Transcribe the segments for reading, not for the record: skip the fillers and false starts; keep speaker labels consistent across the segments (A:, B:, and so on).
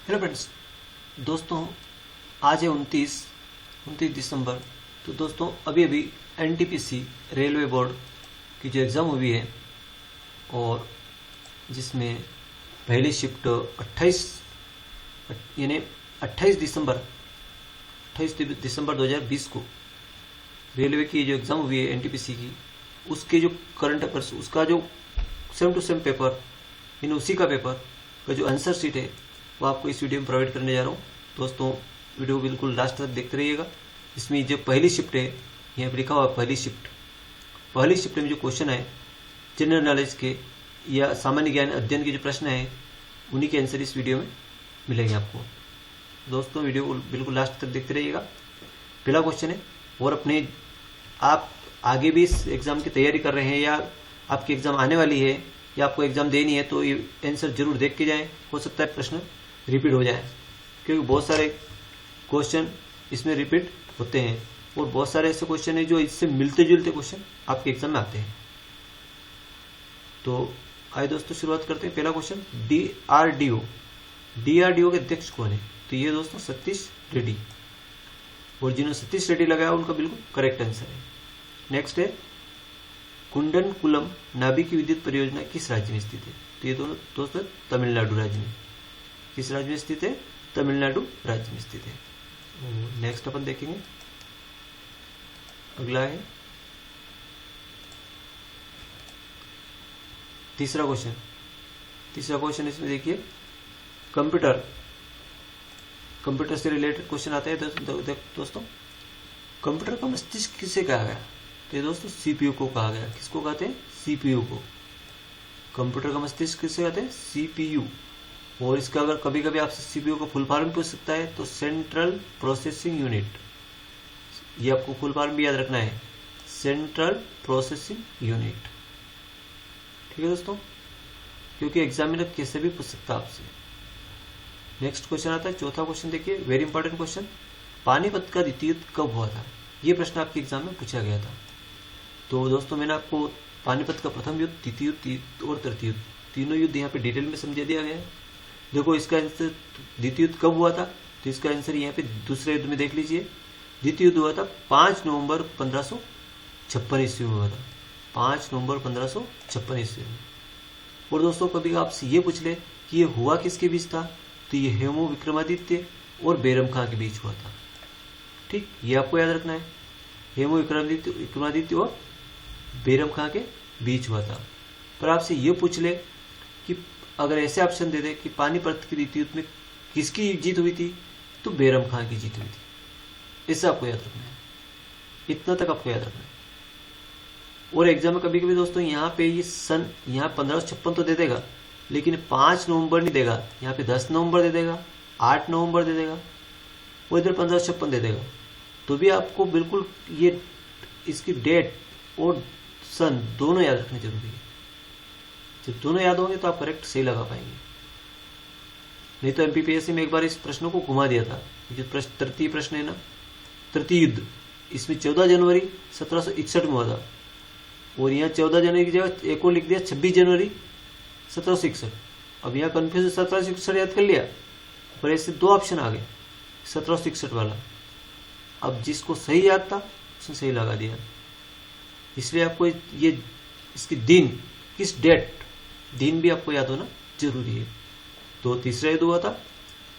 A: Hello friends, दोस्तों आज है 29 दिसंबर। तो दोस्तों अभी अभी एनटीपीसी रेलवे बोर्ड की जो एग्ज़ाम हुई है और जिसमें पहली शिफ्ट 28 दिसंबर 2020 को रेलवे की जो एग्ज़ाम हुई है एनटीपीसी की, उसके जो करंट अफेयर्स, उसका जो सेम टू सेम पेपर, उसी का पेपर का जो आंसर शीट है वो आपको इस वीडियो में प्रोवाइड करने जा रहा हूँ। दोस्तों वीडियो बिल्कुल लास्ट तक देखते रहिएगा। इसमें जो पहली शिफ्ट है, यहाँ पर लिखा हुआ पहली शिफ्ट में जो क्वेश्चन है जनरल नॉलेज के या सामान्य ज्ञान अध्ययन के जो प्रश्न है, उन्हीं के आंसर इस वीडियो में मिलेंगे आपको। दोस्तों वीडियो को बिल्कुल लास्ट तक देखते रहिएगा। पहला क्वेश्चन है, और अपने आप आगे भी इस एग्ज़ाम की तैयारी कर रहे हैं या आपकी एग्ज़ाम आने वाली है या आपको एग्ज़ाम देनी है, तो ये आंसर जरूर देख के जाएं। हो सकता है प्रश्न रिपीट हो जाए, क्योंकि बहुत सारे क्वेश्चन इसमें रिपीट होते हैं और बहुत सारे ऐसे क्वेश्चन हैं जो इससे मिलते जुलते क्वेश्चन आपके एग्जाम में आते हैं। तो आइए दोस्तों शुरुआत करते हैं। पहला क्वेश्चन, डीआरडीओ के अध्यक्ष कौन है? तो ये दोस्तों सतीश रेड्डी, और जिन्होंने सतीश रेड्डी लगाया उनका बिल्कुल करेक्ट आंसर है। नेक्स्ट है, कुंडनकुलम नाभिक विद्युत परियोजना किस राज्य में स्थित है? तो ये दोनों दोस्तों तमिलनाडु राज्य में। किस राज्य में स्थित है? तमिलनाडु राज्य में स्थित है। नेक्स्ट अपन देखेंगे, अगला है तीसरा क्वेश्चन इसमें देखिए, कंप्यूटर से रिलेटेड क्वेश्चन आता है दोस्तों। कंप्यूटर का मस्तिष्क किसे कहा गया? तो ये दोस्तों सीपीयू को कहा गया। किसको कहते हैं? सीपीयू को। कंप्यूटर का मस्तिष्क किसे कहते हैं? सीपीयू। और इसका अगर कभी कभी आपसे सीपीयू का फुल फॉर्म पूछ सकता है तो सेंट्रल प्रोसेसिंग यूनिट, ये आपको फुल फॉर्म भी याद रखना है, सेंट्रल प्रोसेसिंग यूनिट। ठीक है दोस्तों, क्योंकि एग्जामिनर कैसे भी पूछ सकता है आपसे। नेक्स्ट क्वेश्चन आता है, चौथा क्वेश्चन देखिए, वेरी इंपॉर्टेंट क्वेश्चन, पानीपत का द्वितीय युद्ध कब हुआ था? ये प्रश्न आपके एग्जाम में पूछा गया था। तो दोस्तों मैंने आपको पानीपत का प्रथम युद्ध, द्वितीय युद्ध और तृतीय युद्ध, तीनों युद्ध यहाँ पे डिटेल में समझा दिया गया है। देखो इसका आंसर द्वितीय युद्ध कब हुआ था, तो इसका आंसर यहाँ पे दूसरे युद्ध में देख लीजिए। द्वितीय युद्ध हुआ था 5 नवंबर 1556 ईस्वी में हुआ था। 5 नवंबर 1556 ईस्वी में। और दोस्तों कभी आपसे ये पूछ ले कि ये हुआ किसके बीच था, तो ये हेमू विक्रमादित्य और बैरम खां के बीच हुआ था। ठीक, ये आपको याद रखना है, हेमू विक्रमादित्य और बैरम खां के बीच हुआ था। पर आपसे ये पूछ ले कि अगर ऐसे ऑप्शन दे दे कि पानीपत के द्वितीय युद्ध में किसकी जीत हुई थी, तो बैरम खां की जीत हुई थी। इससे आपको याद रखना है, इतना तक आपको याद रखना है। और एग्जाम में कभी कभी दोस्तों यहाँ पे ये सन, यहाँ 1556 तो दे देगा, लेकिन 5 नवंबर नहीं देगा, यहाँ पे 10 नवंबर दे देगा, 8 नवंबर दे देगा, वो इधर 1556 दे देगा। तो भी आपको बिल्कुल ये इसकी डेट और सन दोनों याद रखने जरूरी है। जब दोनों याद होंगे तो आप करेक्ट सही लगा पाएंगे। नहीं तो एमपीपीएससी में एक बार इस प्रश्न को घुमा दिया था। जो तृतीय प्रश्न है ना, तृतीय युद्ध, इसमें 14 जनवरी 1761 में हुआ था, और यहाँ 14 जनवरी की जगह एक और लिख दिया 26 जनवरी 1761। अब यहाँ कन्फ्यूज 1761 याद कर लिया, पर ऐसे दो ऑप्शन आ गए 1761 वाला। अब जिसको सही याद था उसने सही लगा दिया। इसलिए आपको ये इसकी दिन, किस डेट, दिन भी आपको याद होना जरूरी है। तो तीसरा युद्ध हुआ था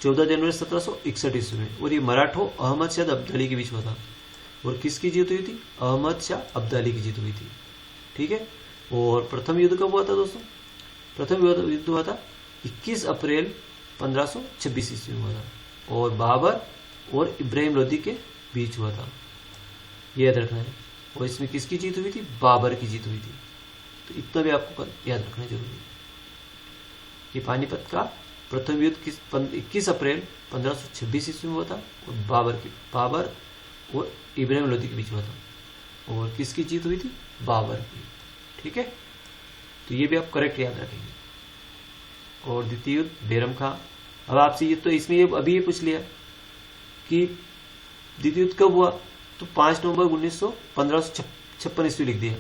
A: 14 जनवरी 1761 ईस्वी में, और ये मराठों अहमद शाह अब्दाली के बीच हुआ था। और किसकी जीत हुई थी? अहमद शाह अब्दाली की जीत हुई थी। ठीक है। और प्रथम युद्ध कब हुआ था दोस्तों? प्रथम युद्ध हुआ था 21 अप्रैल 1526 ईस्वी में हुआ था, और बाबर और इब्राहिम लोदी के बीच हुआ था। ये याद रखना है। और इसमें किसकी जीत हुई थी? बाबर की जीत हुई थी। तो इतना भी आपको याद रखना जरूरी है कि पानीपत का प्रथम युद्ध 21 अप्रैल 1526 ईस्वी में हुआ था, और बाबर और इब्राहिम लोदी के बीच हुआ था। और किसकी जीत हुई थी? बाबर की। ठीक है, तो ये भी आप करेक्ट याद रखेंगे। और द्वितीय युद्ध बैरम खां। अब आपसे ये तो इसमें अभी ये पूछ लिया कि द्वितीय युद्ध कब हुआ, तो 5 नवंबर 1556 ईस्वी लिख दिया।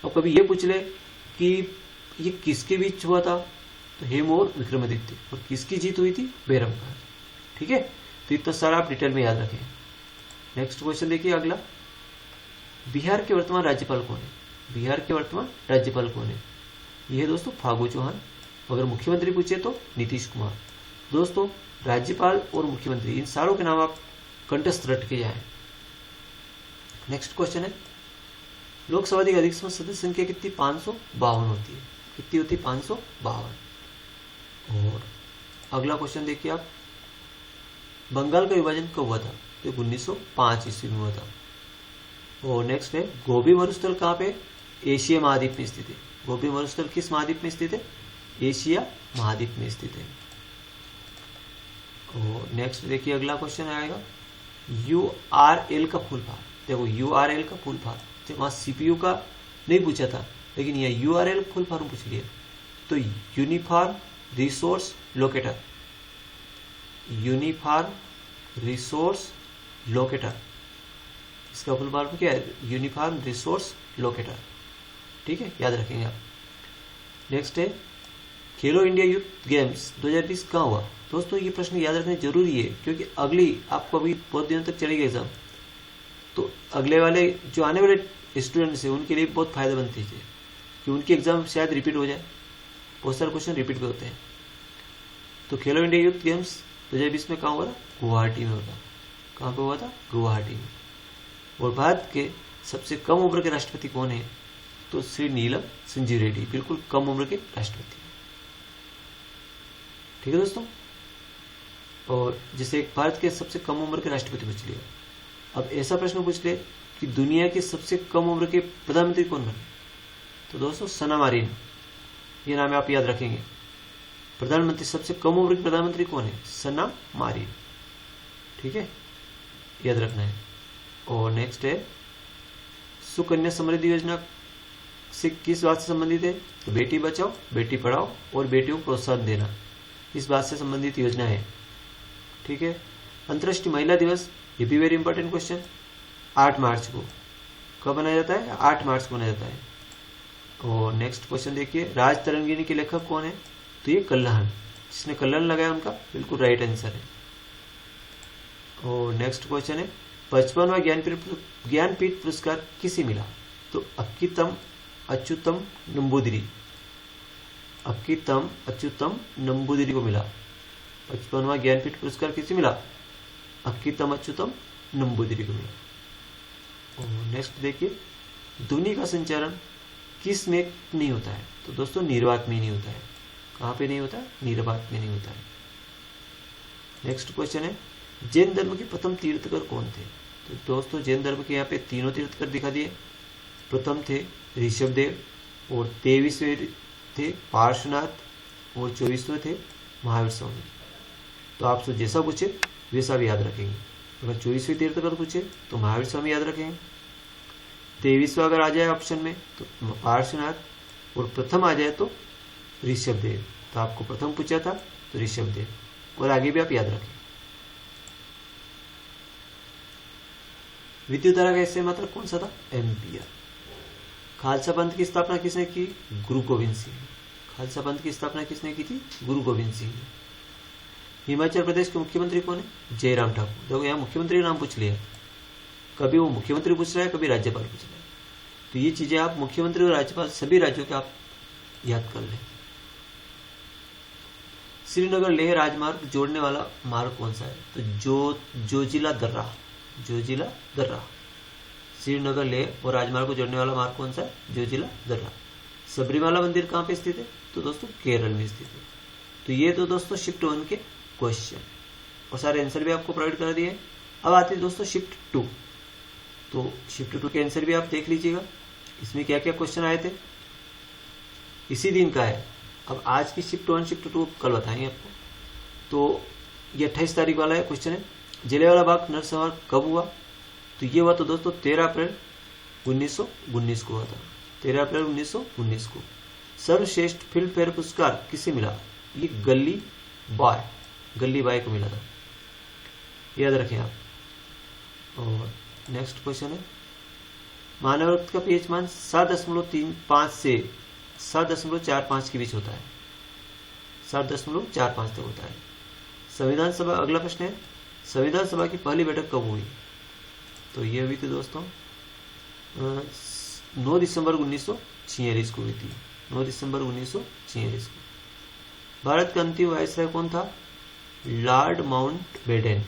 A: और कभी ये पूछ ले कि ये किसके बीच हुआ था, तो हेम और विक्रमादित्य। और किसकी जीत हुई थी? बैरम का। ठीक है, तो इतना सारा आप डिटेल में याद रखें। नेक्स्ट क्वेश्चन देखिए अगला, बिहार के वर्तमान राज्यपाल कौन है? बिहार के वर्तमान राज्यपाल कौन है? यह है दोस्तों फागू चौहान। अगर मुख्यमंत्री पूछे तो नीतीश कुमार। दोस्तों राज्यपाल और मुख्यमंत्री इन सारों के नाम आप कंठस्थ रट के जाएं। नेक्स्ट क्वेश्चन है, लोकसभा की अधिकतम सदस्य संख्या कितनी? 552 होती है। कितनी होती है? 552। और अगला क्वेश्चन देखिए आप, बंगाल का विभाजन कब हुआ था? तो 1905 ईस्वी में हुआ था। और नेक्स्ट है, गोबी मरुस्थल कहाँ पे? एशिया महाद्वीप में स्थित है। गोबी मरुस्थल किस महाद्वीप में स्थित है? एशिया महाद्वीप में स्थित है। और नेक्स्ट देखिए अगला क्वेश्चन आएगा, URL का फुल फॉर्म। देखो URL का फुल फॉर्म, तो वहां CPU का नहीं पूछा था, लेकिन यह URL फुल फॉर्म पूछ लिया। तो uniform resource locator, uniform resource locator, इसका फुल फॉर्म क्या है? Uniform resource locator. ठीक है, याद रखेंगे आप। नेक्स्ट है, खेलो इंडिया यूथ गेम्स 2020 कहाँ हुआ? दोस्तों ये प्रश्न याद रखना जरूरी है, क्योंकि अगली आपको अभी बहुत दिनों तक चलेगी एग्जाम, तो अगले वाले जो आने वाले स्टूडेंट्स हैं उनके लिए बहुत फायदेमंद चीज़ है कि उनकी एग्जाम शायद रिपीट हो जाए। बहुत सारे क्वेश्चन रिपीट भी होते हैं। तो खेलो इंडिया यूथ गेम्स 2020 में कहाँ हुआ था? गुवाहाटी में हुआ था। कहाँ पे हुआ था? गुवाहाटी में। और भारत के सबसे कम उम्र के राष्ट्रपति कौन है? तो श्री नीलम संजीव रेड्डी, बिल्कुल कम उम्र के राष्ट्रपति। ठीक है दोस्तों, और जैसे भारत के सबसे कम उम्र के राष्ट्रपति पूछ लिया, अब ऐसा प्रश्न पूछ ले कि दुनिया के सबसे कम उम्र के प्रधानमंत्री कौन बने? तो दोस्तों सना मारिन, ये नाम आप याद रखेंगे। प्रधानमंत्री सबसे कम उम्र के प्रधानमंत्री कौन है? सना मारिन। ठीक है, याद रखना है। और नेक्स्ट है, सुकन्या समृद्धि योजना से किस बात से संबंधित है? तो बेटी बचाओ, बेटी पढ़ाओ और बेटियों को प्रोत्साहन देना, इस बात से संबंधित योजना है। ठीक है, अंतर्राष्ट्रीय महिला दिवस, ये भी वेरी इंपॉर्टेंट क्वेश्चन, 8 मार्च को। कब मनाया जाता है? 8 मार्च को मनाया जाता है। और नेक्स्ट क्वेश्चन देखिए, राज तरंगिणी के लेखक कौन है? तो ये कल्लाहन, जिसने कल्लाहन लगाया उनका बिल्कुल राइट आंसर है। और नेक्स्ट क्वेश्चन है, 55वां ज्ञानपीठ पुरस्कार किसे मिला? तो अक्कीतम अच्युतम नंबूदिरी, अक्कीतम अच्युतम नंबूदिरी को मिला। 55वां ज्ञानपीठ पुरस्कार किसे मिला? अक्कीतम अच्युतम नंबूदिरी को मिला। और नेक्स्ट देखिए, ध्वनि का संचारण किस में नहीं होता है? तो दोस्तों निर्वात में नहीं होता है। कहाँ पे नहीं होता है? निर्वात में नहीं होता है। नेक्स्ट क्वेश्चन है, जैन धर्म के प्रथम तीर्थकर कौन थे? तो दोस्तों जैन धर्म के यहाँ पे तीनों तीर्थकर दिखा दिए। प्रथम थे ऋषभदेव, और 23वें थे पार्श्वनाथ, और 24वें थे महावीर स्वामी। तो आपसे जैसा पूछे वैसा भी याद रखेंगे। अगर 24वें तीर्थकर पूछे तो महावीर स्वामी याद रखेंगे, 23वां अगर आ जाए ऑप्शन में तो पार्श्वनाथ, और प्रथम आ जाए तो ऋषभदेव। तो आपको प्रथम पूछा था तो ऋषभदेव, और आगे भी आप याद रखें। विद्युत धारा का ऐसे मात्रा कौन सा था? एम्पियर। खालसा पंथ की स्थापना किसने की? गुरु गोविंद सिंह। खालसा पंथ की स्थापना किसने की थी? गुरु गोविंद सिंह। हिमाचल प्रदेश के मुख्यमंत्री कौन है? जयराम ठाकुर। देखो यहाँ मुख्यमंत्री का नाम पूछ लिया, कभी वो मुख्यमंत्री पूछ रहा है, कभी राज्यपाल पूछ रहा है। तो ये चीजें आप मुख्यमंत्री और राज्यपाल सभी राज्यों के आप याद कर लें। श्रीनगर लेह राजमार्ग जोड़ने वाला मार्ग कौन सा है? तो जोजिला दर्रा, जोजिला दर्रा। श्रीनगर लेह और राजमार्ग को जोड़ने वाला मार्ग कौन सा है? जोजिला दर्रा। सबरीमाला मंदिर कहाँ पे स्थित है? तो दोस्तों केरल में स्थित है। तो ये तो दोस्तों शिफ्ट 1 के क्वेश्चन, और सारे आंसर भी आपको प्रोवाइड कर दिए। अब आते हैं दोस्तों शिफ्ट 2। तो शिफ्ट 2 के आंसर भी आप देख लीजिएगा, इसमें क्या क्या क्वेश्चन आए थे, इसी दिन का है। अब आज की शिफ्ट 1 शिफ्ट 2 कल बताएंगे आपको। तो ये 28 तारीख वाला है क्वेश्चन है, जलियांवाला बाग नरसंहार कब हुआ? तो ये हुआ तो दोस्तों 13 अप्रैल 1919 को हुआ था। 13 अप्रैल 1919 को। सर्वश्रेष्ठ फिल्म फेयर पुरस्कार किसे मिला? ये गली बाय को मिला था, याद रखें आप। और नेक्स्ट क्वेश्चन है, मानव रक्त का पीएच मान 7.35 से 7.45 के बीच होता है। 7.45 तक होता है। संविधान सभा, अगला प्रश्न है, संविधान सभा की पहली बैठक कब हुई? तो ये हुई थी दोस्तों 9 दिसंबर 1946 को हुई थी, 9 दिसंबर 1946 को। भारत का अंतिम वायसराय कौन था? Lord Mountbatten.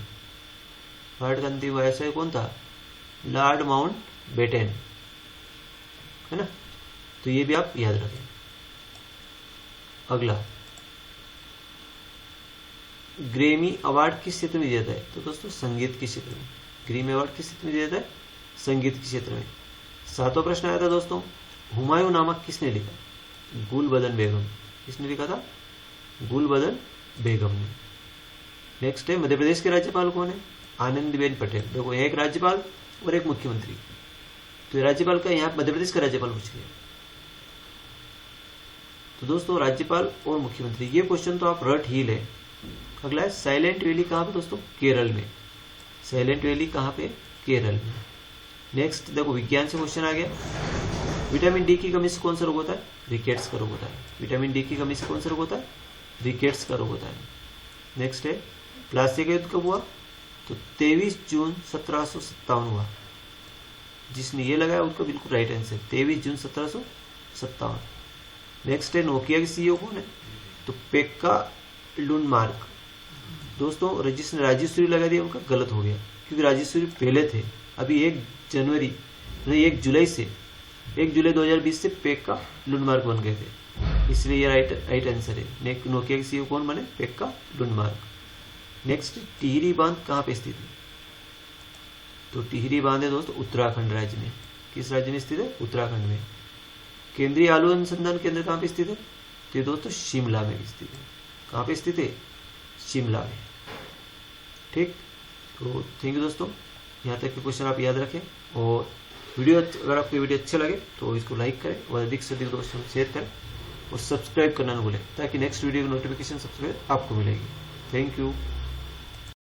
A: भारत का अंतिम वायसराय कौन था? लॉर्ड माउंटबेटन, है ना। तो ये भी आप याद रखें। अगला, ग्रैमी अवार्ड किस क्षेत्र में दिया जाता है? तो दोस्तों संगीत के क्षेत्र में। ग्रैमी अवार्ड किस क्षेत्र में दिया जाता है? संगीत के क्षेत्र में। 7वां प्रश्न आया था दोस्तों, हुमायूं नामक किसने लिखा? गुलबदन बेगम। किसने लिखा था? गुलबदन बेगम ने। नेक्स्ट है, मध्य प्रदेश के राज्यपाल कौन है? आनंदीबेन पटेल। देखो, एक राज्यपाल और एक मुख्यमंत्री। तो राज्यपाल का यहाँ मध्य प्रदेश का राज्यपाल पूछ लिया। तो दोस्तों राज्यपाल और मुख्यमंत्री, ये क्वेश्चन तो आप रट ही ले। अगला है, साइलेंट वैली कहाँ पे दोस्तों? केरल में। साइलेंट वैली कहाँ पे? केरल में। नेक्स्ट देखो, विज्ञान से क्वेश्चन आ गया, विटामिन डी की कमी से कौन सा रोग होता है? रिकेट्स का रोग होता है। विटामिन डी की कमी से कौन सा रोग होता है? रिकेट्स का रोग होता है। नेक्स्ट है, प्लासी का युद्ध कब हुआ? तो 23 जून 1757 हुआ। जिसने ये लगाया उसका बिल्कुल राइट आंसर, 23 जून 1757। नेक्स्ट है, नोकिया के सीईओ कौन है? तो पेक्का लुंडमार्क। दोस्तों जिसने राजेश्वरी लगा दिया उनका गलत हो गया, क्योंकि राजेश्वरी पहले थे। अभी 1 जुलाई 2020 से पेक्का लुंडमार्क बन गए थे, इसलिए ये राइट आंसर है। नोकिया के सीईओ कौन बने? पेक्का लुंडमार्क। नेक्स्ट, टिहरी बांध कहाँ पे स्थित है? तो टिहरी बांध है दोस्तों उत्तराखंड राज्य में। किस राज्य में स्थित है? उत्तराखंड में। केंद्रीय आलू अनुसंधान केंद्र कहाँ पे स्थित है? तो दोस्तों शिमला में स्थित है। कहाँ पे स्थित है? शिमला में। ठीक, तो थैंक यू दोस्तों, यहाँ तक के क्वेश्चन आप याद रखें। और वीडियो, अगर आपको वीडियो अच्छा लगे तो इसको लाइक करें और अधिक से अधिक दोस्तों को शेयर करें और सब्सक्राइब करना न भूलें, ताकि नेक्स्ट वीडियो की नोटिफिकेशन सबसे पहले आपको मिलेगी। Thank you.